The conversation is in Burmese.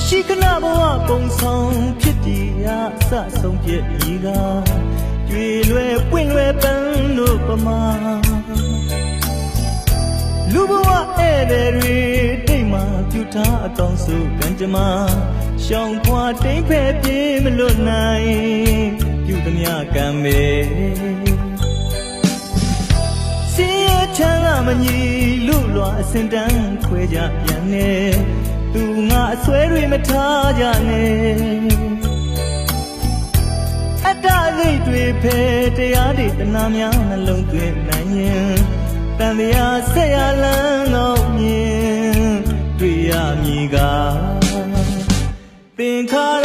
ရှိခဏဘဝပုံဆောင်ဖြစ်တည်ရစဆုံးပြည့်ဤကကျွေလွယ်ပွင့်လွယ်ပန်းတို့ပမာလူဘဝဧည့်သည်တွေတိတ်မှပြုထားအကောင်းဆုံးကံကြမ္မာရှောင်ခွာတိမ်ဖဲပြေးမလွတ်နိုင်ပြုသမျှကံမေစင်ရချမ်းသာမညီလူလွာအစင်တန်းခွဲကြပြန်နေသူငါအဆွဲတွေမထားကြနဲ့အတ္တလိတ်တွေဖဲတရားတွေတနာများနှလုံးသွင်းနိုင်ရင်တန်တရားဆက်ရလန်းတော့မြင်တွေ့ရမည်ကသင်္ခါရ